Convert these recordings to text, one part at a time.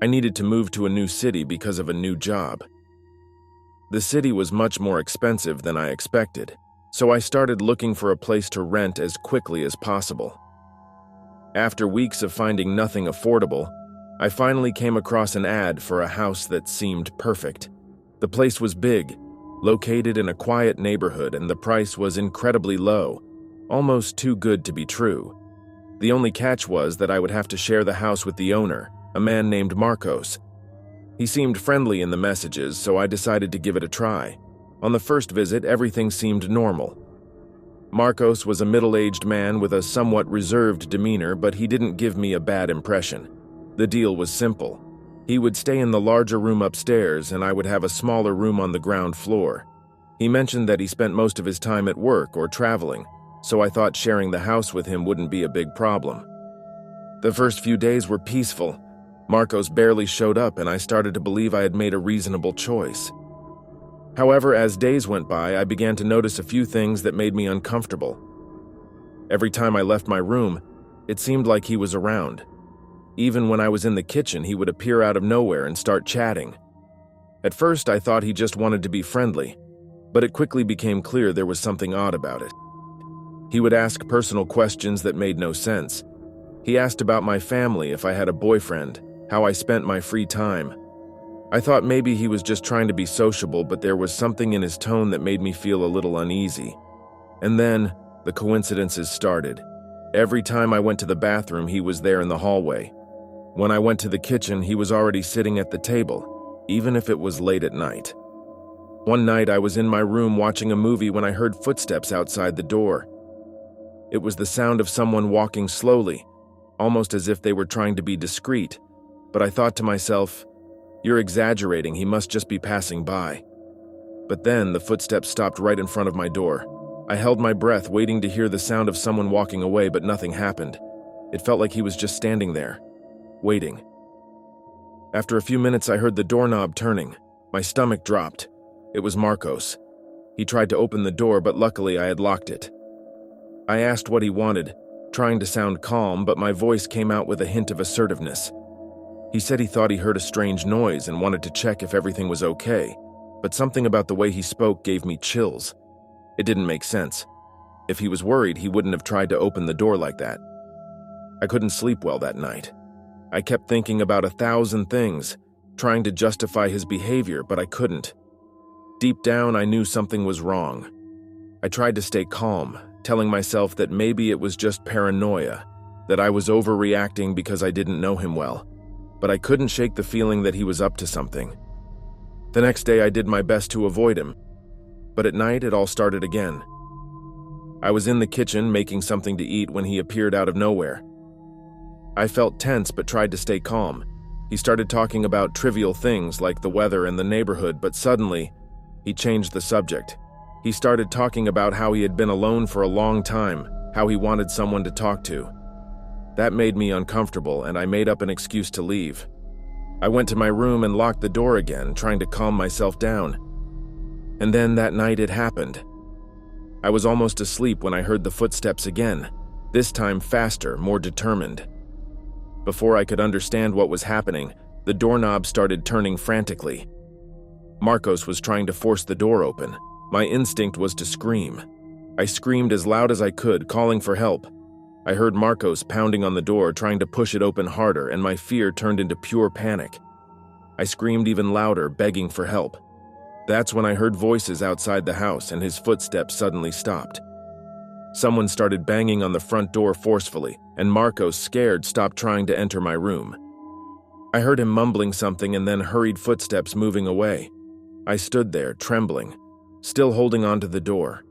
I needed to move to a new city because of a new job. The city was much more expensive than I expected, so I started looking for a place to rent as quickly as possible. After weeks of finding nothing affordable, I finally came across an ad for a house that seemed perfect. The place was big, located in a quiet neighborhood, and the price was incredibly low, almost too good to be true. The only catch was that I would have to share the house with the owner, a man named Marcos. He seemed friendly in the messages, so I decided to give it a try. On the first visit, everything seemed normal. Marcos was a middle-aged man with a somewhat reserved demeanor, but he didn't give me a bad impression. The deal was simple. He would stay in the larger room upstairs, and I would have a smaller room on the ground floor. He mentioned that he spent most of his time at work or traveling, so I thought sharing the house with him wouldn't be a big problem. The first few days were peaceful. Marcos barely showed up, and I started to believe I had made a reasonable choice. However, as days went by, I began to notice a few things that made me uncomfortable. Every time I left my room, it seemed like he was around. Even when I was in the kitchen, he would appear out of nowhere and start chatting. At first, I thought he just wanted to be friendly, but it quickly became clear there was something odd about it. He would ask personal questions that made no sense. He asked about my family, if I had a boyfriend, how I spent my free time. I thought maybe he was just trying to be sociable, but there was something in his tone that made me feel a little uneasy. And then, the coincidences started. Every time I went to the bathroom, he was there in the hallway. When I went to the kitchen, he was already sitting at the table, even if it was late at night. One night, I was in my room watching a movie when I heard footsteps outside the door. It was the sound of someone walking slowly, almost as if they were trying to be discreet, but I thought to myself, "You're exaggerating, he must just be passing by." But then the footsteps stopped right in front of my door. I held my breath, waiting to hear the sound of someone walking away, but nothing happened. It felt like he was just standing there, waiting. After a few minutes, I heard the doorknob turning. My stomach dropped. It was Marcos. He tried to open the door, but luckily I had locked it. I asked what he wanted, trying to sound calm, but my voice came out with a hint of assertiveness. He said he thought he heard a strange noise and wanted to check if everything was okay, but something about the way he spoke gave me chills. It didn't make sense. If he was worried, he wouldn't have tried to open the door like that. I couldn't sleep well that night. I kept thinking about 1,000 things, trying to justify his behavior, but I couldn't. Deep down, I knew something was wrong. I tried to stay calm, telling myself that maybe it was just paranoia, that I was overreacting because I didn't know him well. But I couldn't shake the feeling that he was up to something. The next day, I did my best to avoid him, but at night, it all started again. I was in the kitchen making something to eat when he appeared out of nowhere. I felt tense but tried to stay calm. He started talking about trivial things like the weather and the neighborhood, but suddenly, he changed the subject. He started talking about how he had been alone for a long time, how he wanted someone to talk to. That made me uncomfortable, and I made up an excuse to leave. I went to my room and locked the door again, trying to calm myself down. And then that night it happened. I was almost asleep when I heard the footsteps again, this time faster, more determined. Before I could understand what was happening, the doorknob started turning frantically. Marcos was trying to force the door open. My instinct was to scream. I screamed as loud as I could, calling for help. I heard Marcos pounding on the door, trying to push it open harder, and my fear turned into pure panic. I screamed even louder, begging for help. That's when I heard voices outside the house, and his footsteps suddenly stopped. Someone started banging on the front door forcefully, and Marcos, scared, stopped trying to enter my room. I heard him mumbling something and then hurried footsteps moving away. I stood there, trembling, still holding onto the door.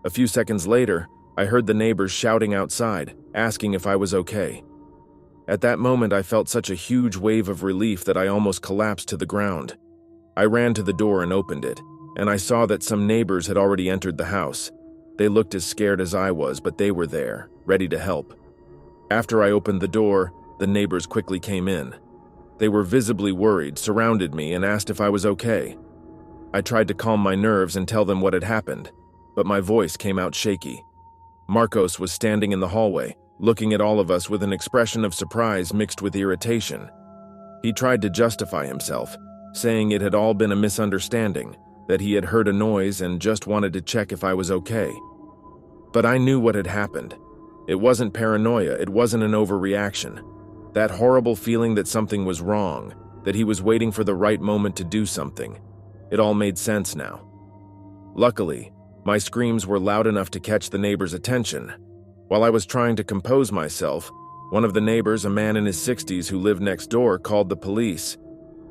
A few seconds later, I heard the neighbors shouting outside, asking if I was okay. At that moment, I felt such a huge wave of relief that I almost collapsed to the ground. I ran to the door and opened it, and I saw that some neighbors had already entered the house. They looked as scared as I was, but they were there, ready to help. After I opened the door, the neighbors quickly came in. They were visibly worried, surrounded me, and asked if I was okay. I tried to calm my nerves and tell them what had happened, but my voice came out shaky. Marcos was standing in the hallway, looking at all of us with an expression of surprise mixed with irritation. He tried to justify himself, saying it had all been a misunderstanding, that he had heard a noise and just wanted to check if I was okay. But I knew what had happened. It wasn't paranoia, it wasn't an overreaction. That horrible feeling that something was wrong, that he was waiting for the right moment to do something. It all made sense now. Luckily, my screams were loud enough to catch the neighbor's attention. While I was trying to compose myself, one of the neighbors, a man in his 60s who lived next door, called the police.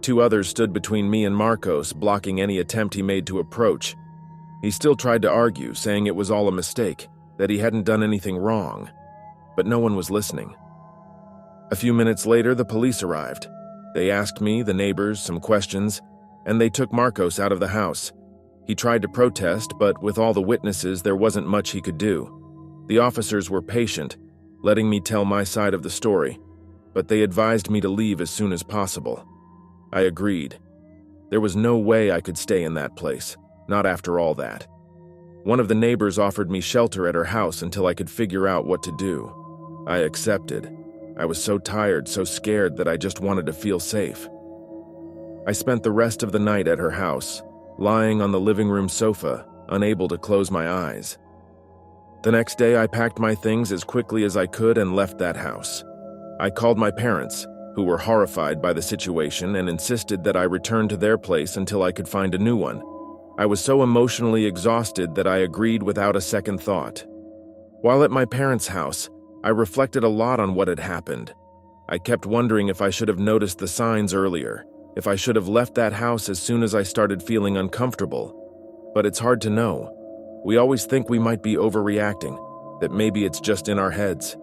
2 others stood between me and Marcos, blocking any attempt he made to approach. He still tried to argue, saying it was all a mistake, that he hadn't done anything wrong. But no one was listening. A few minutes later, the police arrived. They asked me, the neighbors, some questions, and they took Marcos out of the house. He tried to protest, but with all the witnesses, there wasn't much he could do. The officers were patient, letting me tell my side of the story, but they advised me to leave as soon as possible. I agreed. There was no way I could stay in that place, not after all that. One of the neighbors offered me shelter at her house until I could figure out what to do. I accepted. I was so tired, so scared that I just wanted to feel safe. I spent the rest of the night at her house, lying on the living room sofa, unable to close my eyes. The next day, I packed my things as quickly as I could and left that house. I called my parents, who were horrified by the situation and insisted that I return to their place until I could find a new one. I was so emotionally exhausted that I agreed without a second thought. While at my parents' house, I reflected a lot on what had happened. I kept wondering if I should have noticed the signs earlier, if I should have left that house as soon as I started feeling uncomfortable. But it's hard to know. We always think we might be overreacting, that maybe it's just in our heads.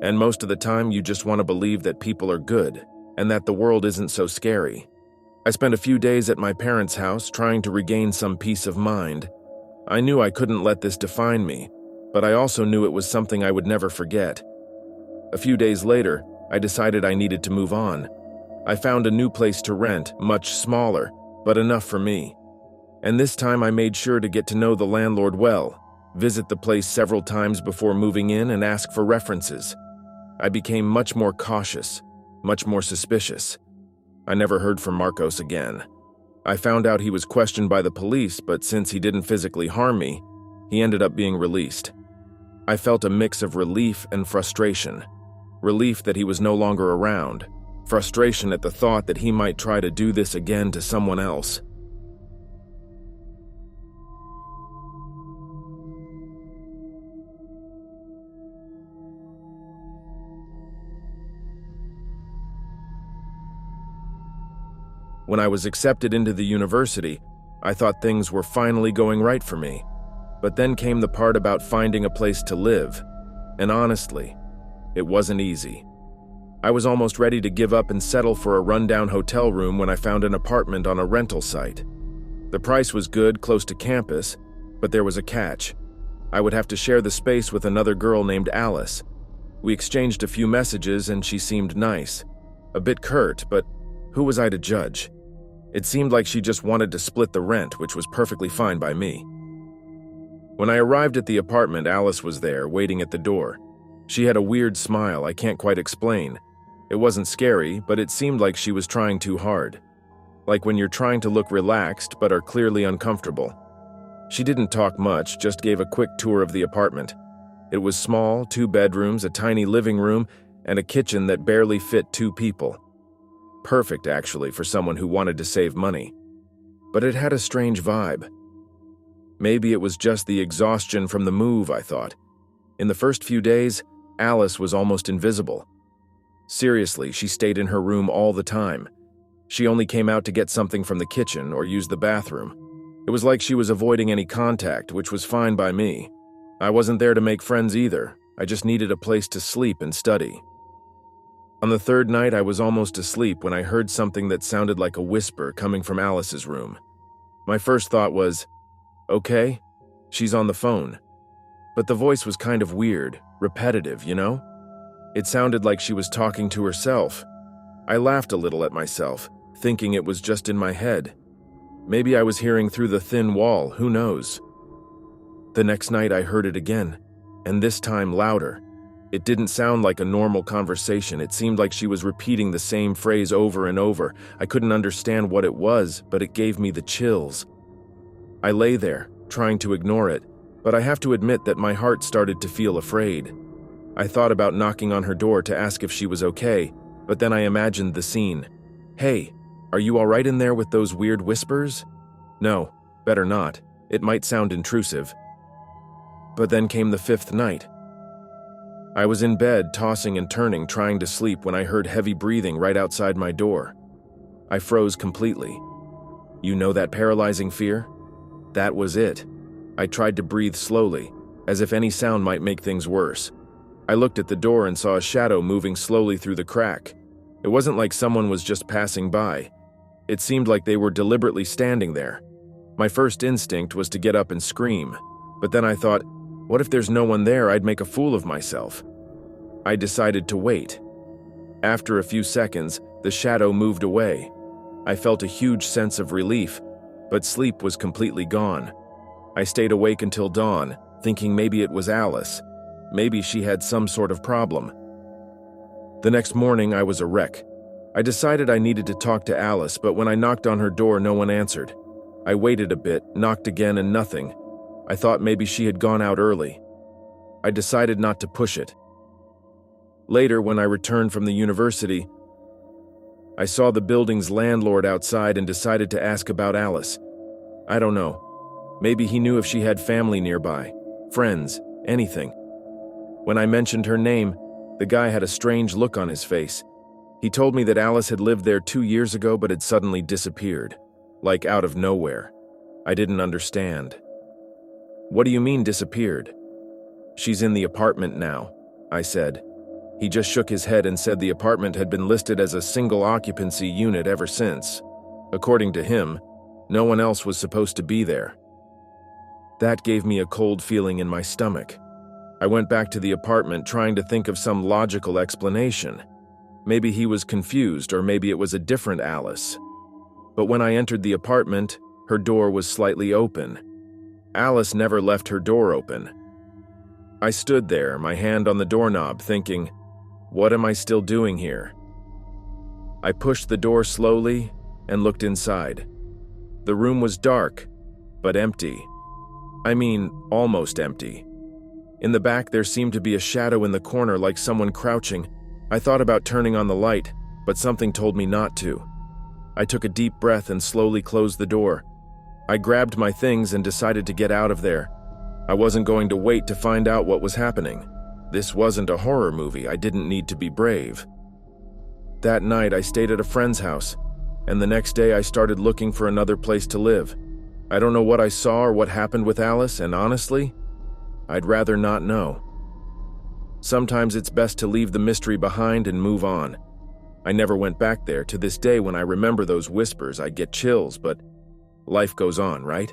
And most of the time, you just want to believe that people are good and that the world isn't so scary. I spent a few days at my parents' house trying to regain some peace of mind. I knew I couldn't let this define me, but I also knew it was something I would never forget. A few days later, I decided I needed to move on. I found a new place to rent, much smaller, but enough for me. And this time I made sure to get to know the landlord well, visit the place several times before moving in and ask for references. I became much more cautious, much more suspicious. I never heard from Marcos again. I found out he was questioned by the police, but since he didn't physically harm me, he ended up being released. I felt a mix of relief and frustration. Relief that he was no longer around. Frustration at the thought that he might try to do this again to someone else. When I was accepted into the university, I thought things were finally going right for me. But then came the part about finding a place to live. And honestly, it wasn't easy. I was almost ready to give up and settle for a rundown hotel room when I found an apartment on a rental site. The price was good, close to campus, but there was a catch. I would have to share the space with another girl named Alice. We exchanged a few messages and she seemed nice. A bit curt, but who was I to judge? It seemed like she just wanted to split the rent, which was perfectly fine by me. When I arrived at the apartment, Alice was there, waiting at the door. She had a weird smile I can't quite explain. It wasn't scary, but it seemed like she was trying too hard. Like when you're trying to look relaxed but are clearly uncomfortable. She didn't talk much, just gave a quick tour of the apartment. It was small, 2 bedrooms, a tiny living room, and a kitchen that barely fit 2 people. Perfect, actually, for someone who wanted to save money. But it had a strange vibe. Maybe it was just the exhaustion from the move, I thought. In the first few days, Alice was almost invisible. Seriously, she stayed in her room all the time. She only came out to get something from the kitchen or use the bathroom. It was like she was avoiding any contact, which was fine by me. I wasn't there to make friends either. I just needed a place to sleep and study. On the 3rd night, I was almost asleep when I heard something that sounded like a whisper coming from Alice's room. My first thought was, okay, she's on the phone. But the voice was kind of weird, repetitive, you know? It sounded like she was talking to herself. I laughed a little at myself, thinking it was just in my head. Maybe I was hearing through the thin wall, who knows? The next night I heard it again, and this time louder. It didn't sound like a normal conversation. It seemed like she was repeating the same phrase over and over. I couldn't understand what it was, but it gave me the chills. I lay there, trying to ignore it, but I have to admit that my heart started to feel afraid. I thought about knocking on her door to ask if she was okay, but then I imagined the scene. "Hey, are you all right in there with those weird whispers?" No, better not. It might sound intrusive. But then came the fifth night. I was in bed, tossing and turning, trying to sleep when I heard heavy breathing right outside my door. I froze completely. You know that paralyzing fear? That was it. I tried to breathe slowly, as if any sound might make things worse. I looked at the door and saw a shadow moving slowly through the crack. It wasn't like someone was just passing by. It seemed like they were deliberately standing there. My first instinct was to get up and scream, but then I thought, what if there's no one there? I'd make a fool of myself. I decided to wait. After a few seconds, the shadow moved away. I felt a huge sense of relief, but sleep was completely gone. I stayed awake until dawn, thinking maybe it was Alice. Maybe she had some sort of problem. The next morning, I was a wreck. I decided I needed to talk to Alice, but when I knocked on her door, no one answered. I waited a bit, knocked again, and nothing. I thought maybe she had gone out early. I decided not to push it. Later, when I returned from the university, I saw the building's landlord outside and decided to ask about Alice. I don't know. Maybe he knew if she had family nearby, friends, anything. When I mentioned her name, the guy had a strange look on his face. He told me that Alice had lived there 2 years ago but had suddenly disappeared, like out of nowhere. I didn't understand. What do you mean disappeared? She's in the apartment now, I said. He just shook his head and said the apartment had been listed as a single occupancy unit ever since. According to him, no one else was supposed to be there. That gave me a cold feeling in my stomach. I went back to the apartment trying to think of some logical explanation. Maybe he was confused, or maybe it was a different Alice. But when I entered the apartment, her door was slightly open. Alice never left her door open. I stood there, my hand on the doorknob, thinking, what am I still doing here? I pushed the door slowly and looked inside. The room was dark, but empty. I mean, almost empty. In the back, there seemed to be a shadow in the corner, like someone crouching. I thought about turning on the light, but something told me not to. I took a deep breath and slowly closed the door. I grabbed my things and decided to get out of there. I wasn't going to wait to find out what was happening. This wasn't a horror movie. I didn't need to be brave. That night, I stayed at a friend's house, and the next day I started looking for another place to live. I don't know what I saw or what happened with Alice, and honestly, I'd rather not know. Sometimes it's best to leave the mystery behind and move on. I never went back there. To this day, when I remember those whispers, I get chills, but life goes on, right?